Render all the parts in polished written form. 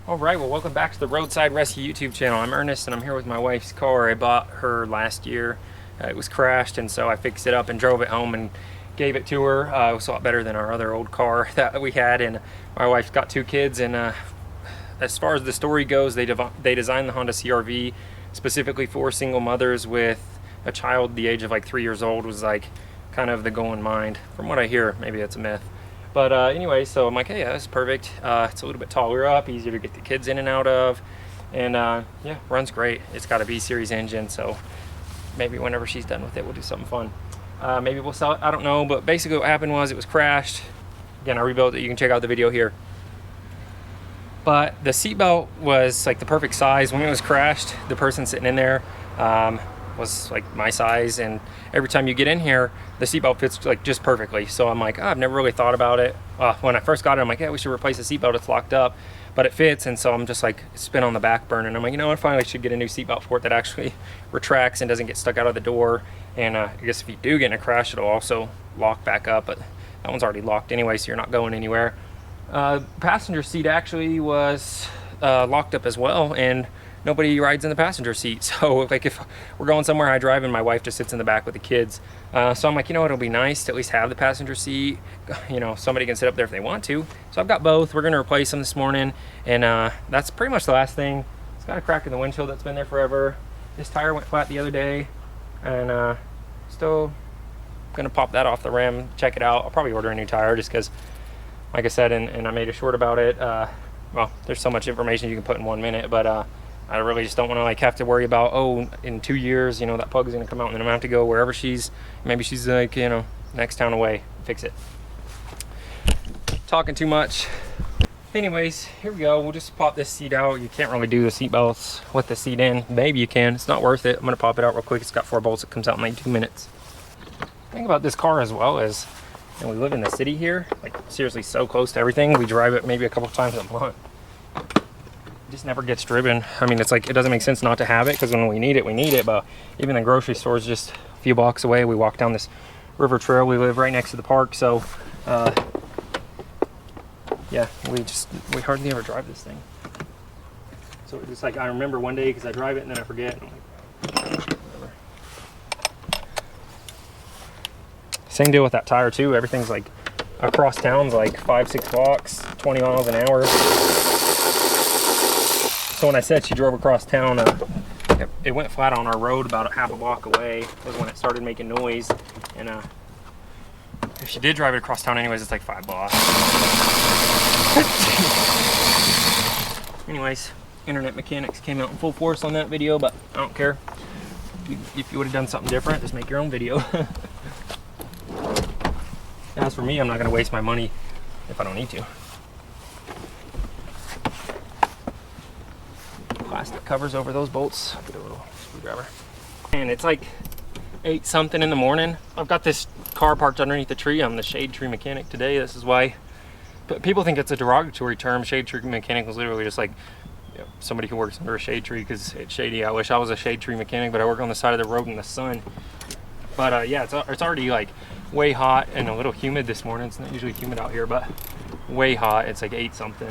Alright, well welcome back to the Roadside Rescue YouTube channel. I'm Ernest and I'm here with my wife's car. I bought her last year. It was crashed and so I fixed it up and drove it home and gave it to her. It was a lot better than our other old car that we had, and my wife's got 2 kids, and as far as the story goes, they designed the Honda CR-V specifically for single mothers with a child the age of like 3 years old. Was like kind of the going mind from what I hear. Maybe it's a myth. But anyway, so I'm like, hey, that's perfect. It's a little bit taller up, easier to get the kids in and out of, and yeah, runs great. It's got a B-Series engine, so maybe whenever she's done with it, we'll do something fun. Maybe we'll sell it, I don't know, but basically what happened was it was crashed. Again, I rebuilt it. You can check out the video here. But the seatbelt was like the perfect size. When it was crashed, the person sitting in there was like my size, and every time you get in here, the seatbelt fits like just perfectly. So I'm like, oh, I've never really thought about it. When I first got it, I'm like, yeah, we should replace the seatbelt. It's locked up, but it fits. And so I'm just like, it's been on the back burner. And I'm like, you know, I finally should get a new seatbelt for it that actually retracts and doesn't get stuck out of the door. And I guess if you do get in a crash, it'll also lock back up, but that one's already locked anyway, so you're not going anywhere. Passenger seat actually was locked up as well, and nobody rides in the passenger seat. So like if we're going somewhere, I drive and my wife just sits in the back with the kids. So I'm like, you know what, it'll be nice to at least have the passenger seat. You know, somebody can sit up there if they want to. So I've got both. We're gonna replace them this morning, and that's pretty much the last thing. It's got a crack in the windshield that's been there forever. This tire went flat the other day, and still gonna pop that off the rim, check it out. I'll probably order a new tire just because, like I said, and I made a short about it. Well, there's so much information you can put in 1 minute, but I really just don't want to like have to worry about, oh, in 2 years, you know, that plug is going to come out and then I'm going to have to go wherever maybe she's like, you know, next town away, fix it. Talking too much. Anyways, here we go. We'll just pop this seat out. You can't really do the seat belts with the seat in. Maybe you can. It's not worth it. I'm going to pop it out real quick. It's got 4 bolts. It comes out in like 2 minutes. The thing about this car as well is, and we live in the city here, like seriously so close to everything. We drive it maybe a couple times a month. It just never gets driven. I mean, it's like, it doesn't make sense not to have it, because when we need it, but even the grocery store is just a few blocks away. We walk down this river trail. We live right next to the park, so yeah, we hardly ever drive this thing. So it's like, I remember one day because I drive it and then I forget, and I'm like, whatever. Same deal with that tire too. Everything's like across town's like 5-6 blocks, 20 miles an hour. So when I said she drove across town, it went flat on our road about a half a block away was when it started making noise. And if she did drive it across town anyways, it's like 5 blocks. Anyways, internet mechanics came out in full force on that video, but I don't care. If you would have done something different, just make your own video. As for me, I'm not going to waste my money if I don't need to. Plastic covers over those bolts. I'll get a little screwdriver. And it's like 8 something in the morning. I've got this car parked underneath the tree. I'm the shade tree mechanic today. This is why people think it's a derogatory term. Shade tree mechanic was literally just like, you know, somebody who works under a shade tree because it's shady. I wish I was a shade tree mechanic, but I work on the side of the road in the sun. But yeah, it's already like way hot and a little humid this morning. It's not usually humid out here, but way hot. It's like 8 something.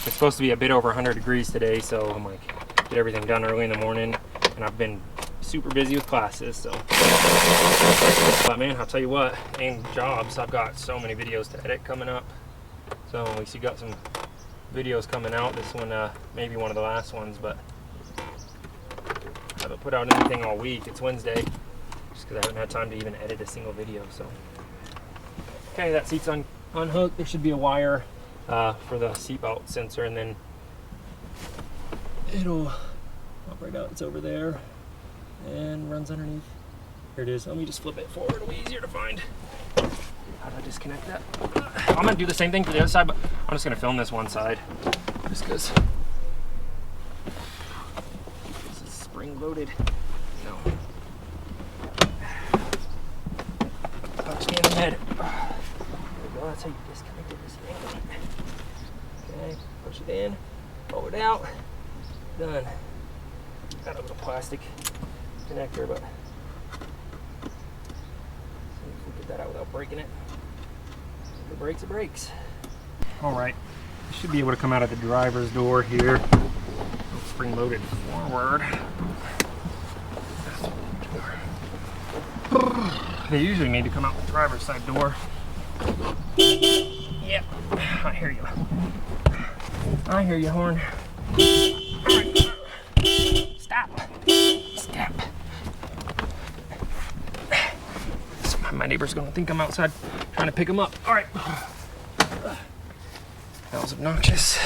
It's supposed to be a bit over 100 degrees today, so I'm like, get everything done early in the morning, and I've been super busy with classes, so. But man, I'll tell you what, and jobs, I've got so many videos to edit coming up. So at least you got some videos coming out. This one, maybe one of the last ones, but I haven't put out anything all week. It's Wednesday, just because I haven't had time to even edit a single video, so. Okay, that seat's unhooked. There should be a wire for the seatbelt sensor, and then it'll pop right out. It's over there and runs underneath. Here it is. Let me just flip it forward. It'll be easier to find. How do I disconnect that? I'm gonna do the same thing for the other side, but I'm just gonna film this one side just because this is spring loaded. No. Touch me in the head. There we go. That's how you disconnected this thing. Okay, push it in, pull it out, done. Got a little plastic connector, but see if we get that out without breaking it. If it breaks, it breaks. All right, I should be able to come out of the driver's door here. Spring loaded forward. They usually need to come out the driver's side door. Yep, I hear you. I hear you, horn. Stop. Stop. My neighbor's gonna think I'm outside trying to pick him up. All right. That was obnoxious.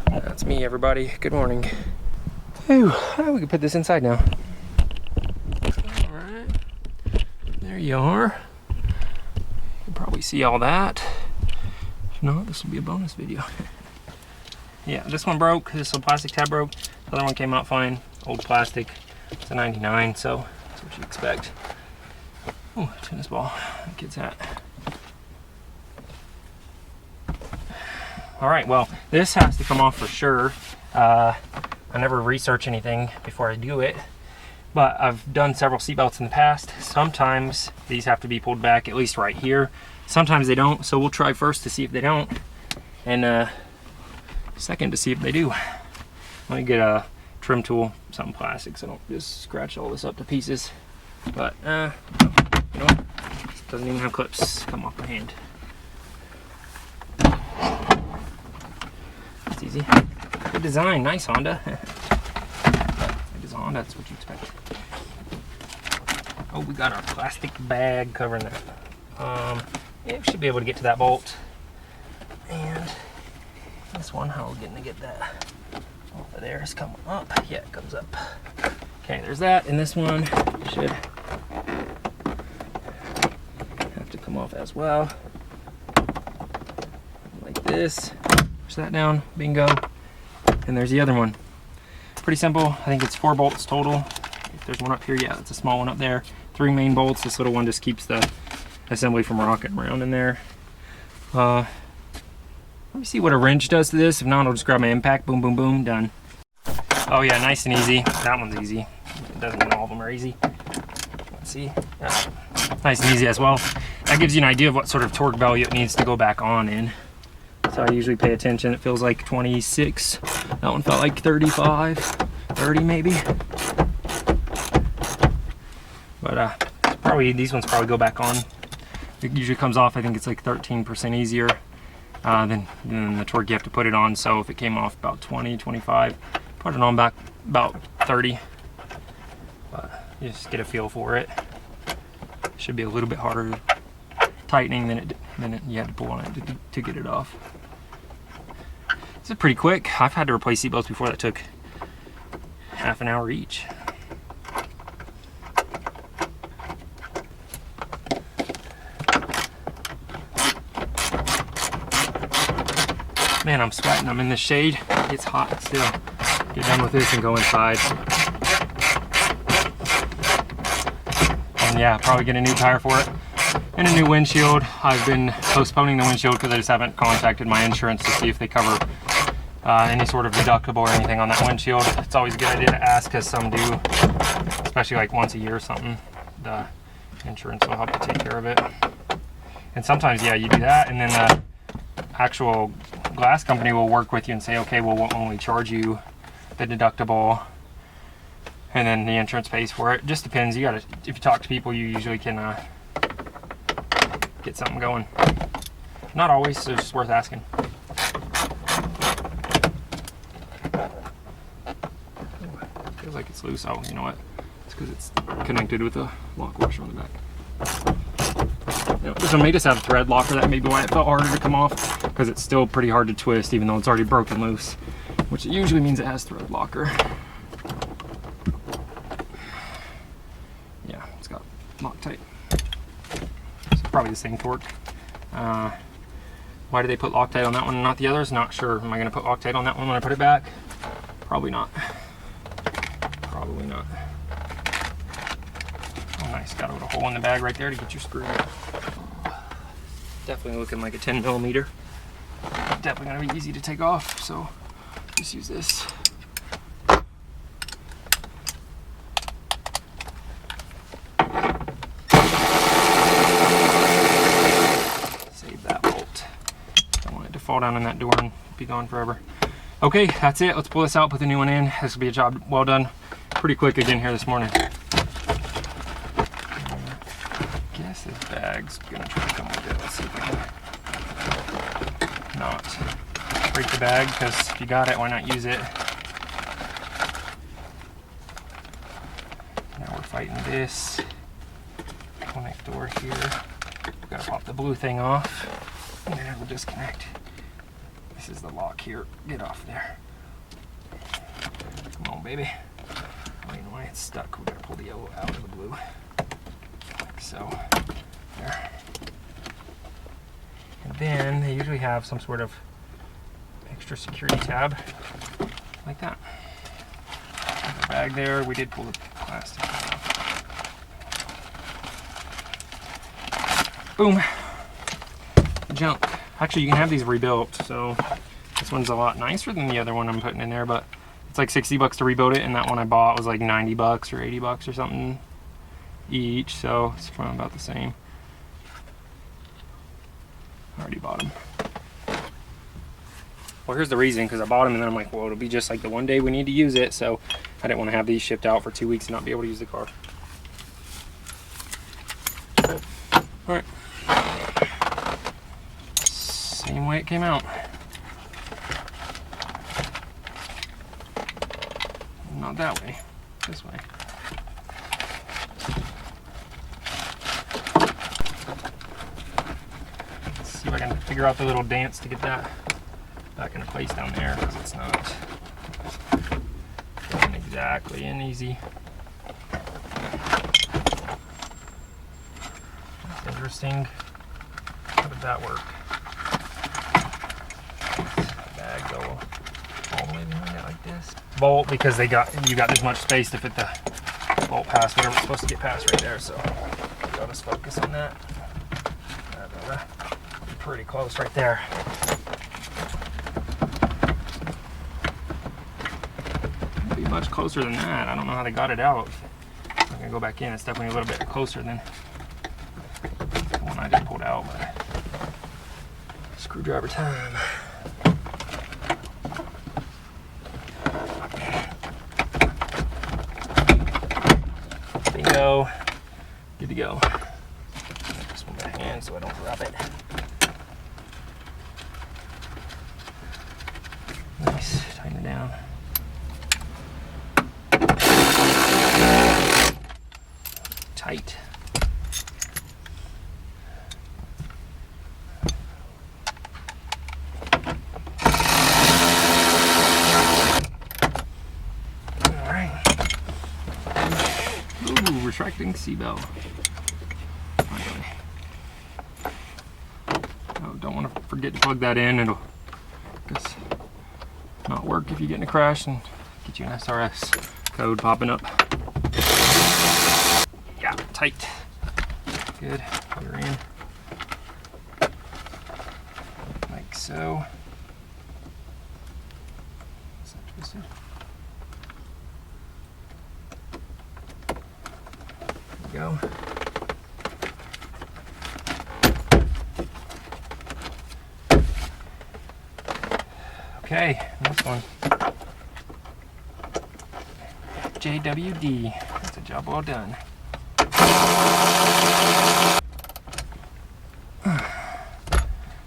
That's me, everybody. Good morning. Ooh, we can put this inside now. All right. There you are. You can probably see all that. If not, this will be a bonus video. Yeah, this one broke. This little plastic tab broke. The other one came out fine. Old plastic. It's a 99, so that's what you expect. Oh, tennis ball. That kid's hat. All right, well, this has to come off for sure. I never research anything before I do it, but I've done several seatbelts in the past. Sometimes these have to be pulled back, at least right here. Sometimes they don't, so we'll try first to see if they don't, and second to see if they do. Let me get a trim tool, something plastic, so I don't just scratch all this up to pieces. But, you know what? This doesn't even have clips. Come off my hand. That's easy. Good design. Nice Honda. It is Honda. That's what you expect. Oh, we got our plastic bag covering that. Yeah, we should be able to get to that bolt. And this one, how are we getting to get that off of there? It's coming up. Yeah, it comes up. Okay, there's that. And this one should have to come off as well. Like this. Push that down. Bingo. And there's the other one. Pretty simple. I think it's 4 bolts total. If there's one up here, yeah, it's a small one up there. 3 main bolts. This little one just keeps the assembly from rocking around in there. Let me see what a wrench does to this. If not, I'll just grab my impact. Boom, boom, boom. Done. Oh yeah, nice and easy. That one's easy. It doesn't mean all of them are easy. Let's see. Nice and easy as well. That gives you an idea of what sort of torque value it needs to go back on in. So I usually pay attention. It feels like 26. That one felt like 35, 30 maybe. But probably these ones probably go back on. It usually comes off, I think it's like 13% easier than the torque you have to put it on. So if it came off about 20, 25, put it on back about 30. But you just get a feel for it. Should be a little bit harder tightening than you had to pull on it to get it off. This is pretty quick. I've had to replace seatbelts before that took half an hour each. Man, I'm sweating. I'm in the shade. It's hot still. Get done with this and go inside. And yeah, probably get a new tire for it. And a new windshield. I've been postponing the windshield because I just haven't contacted my insurance to see if they cover any sort of deductible or anything on that windshield. It's always a good idea to ask, because some do, especially like once a year or something. The insurance will help you take care of it. And sometimes, yeah, you do that, and then the actual glass company will work with you and say, okay, well, we'll only charge you the deductible, and then the insurance pays for it. Just depends. You gotta, if you talk to people, you usually can get something going. Not always, so it's just worth asking. Feels like it's loose. Oh, you know what? It's because it's connected with a lock washer on the back. You know, this one may just have a thread locker. That may be why it felt harder to come off, because it's still pretty hard to twist, even though it's already broken loose, which usually means it has thread locker. Yeah, it's got Loctite. Probably the same torque. Why do they put Loctite on that one and not the others? Not sure. Am I going to put Loctite on that one when I put it back? Probably not. Probably not. Oh, nice. Got a little hole in the bag right there to get your screw. Definitely looking like a 10 millimeter. Definitely going to be easy to take off, so just use this. Save that bolt. fall down in that door and be gone forever. Okay, that's it. Let's pull this out, put the new one in. This will be a job well done. Pretty quick again here this morning. I guess this bag's gonna try to come with it. Let's see if I can not break the bag, because if you got it, why not use it? Now we're fighting this connect door here. We've got to pop the blue thing off, and then it will disconnect. This is the lock here. Get off there. Come on, baby. I don't know why it's stuck. We've got to pull the yellow out of the blue. Like so. There. And then they usually have some sort of extra security tab like that. There's a bag there. We did pull the plastic off. Boom. Junk. Actually, you can have these rebuilt, so this one's a lot nicer than the other one I'm putting in there, but it's like 60 bucks to rebuild it, and that one I bought was like 90 bucks or 80 bucks or something each, so it's probably about the same. I already bought them. Well, here's the reason, because I bought them and then I'm like, well, it'll be just like the one day we need to use it, so I didn't want to have these shipped out for 2 weeks and not be able to use the car. All right. Same way it came out. Not that way, this way. Let's see if I can figure out the little dance to get that back into place down there, because it's not going exactly in easy. That's interesting. How did that work? Bag go all the way behind it like this. Bolt, because you got this much space to fit the bolt past whatever it's supposed to get past right there. So I'll just focus on that. Pretty close right there. Be much closer than that. I don't know how they got it out. I'm gonna go back in. It's definitely a little bit closer than the one I just pulled out. But screwdriver time. Bingo. Good to go. Just move my hand so I don't drop it. Nice. Tighten it down. Tight. Retracting seatbelt. Oh, don't want to forget to plug that in. It'll just not work if you get in a crash and get you an SRS code popping up. Yeah, tight. Good. Put her in. Like so. Is that twisted? Go. Okay, next one. JWD. That's a job well done.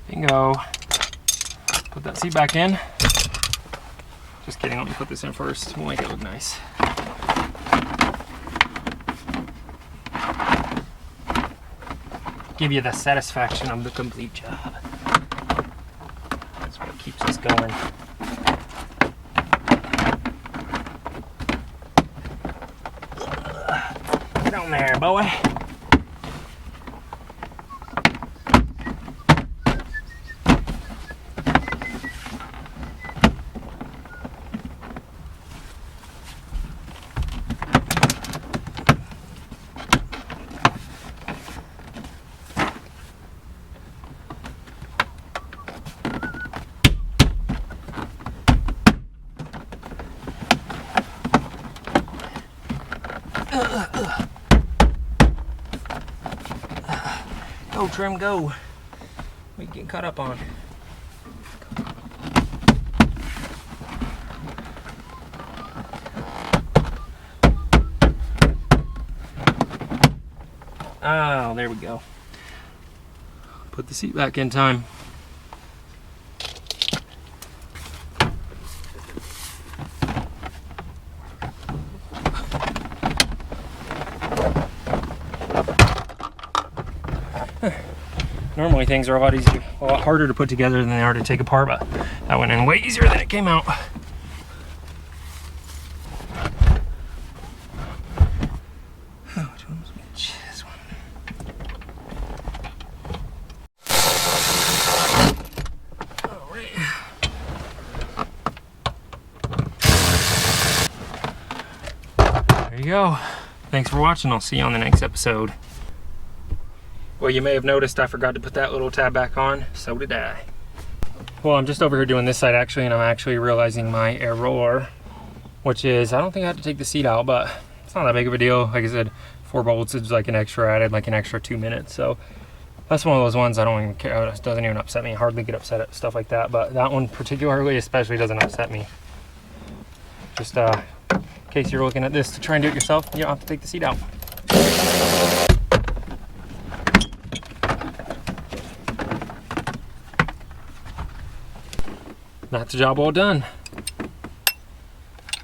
Bingo. Put that seat back in. Just kidding, let me put this in first. We'll make it look nice. Give you the satisfaction of the complete job. That's what keeps us going. Get on there, boy. Go, Trim, go. We get caught up on. Oh, there we go. Put the seat back in time. Normally things are a lot easier, a lot harder to put together than they are to take apart, but that went in way easier than it came out. This one. All right. There you go. Thanks for watching. I'll see you on the next episode. Well, you may have noticed I forgot to put that little tab back on. So did I. Well, I'm just over here doing this side actually, and I'm actually realizing my error, which is I don't think I have to take the seat out, but it's not that big of a deal. Like I said, 4 bolts is like an extra added, like an extra 2 minutes. So that's one of those ones I don't even care. It doesn't even upset me. I hardly get upset at stuff like that, but that one particularly, especially, doesn't upset me. Just in case you're looking at this to try and do it yourself, you don't have to take the seat out. That's the job all done.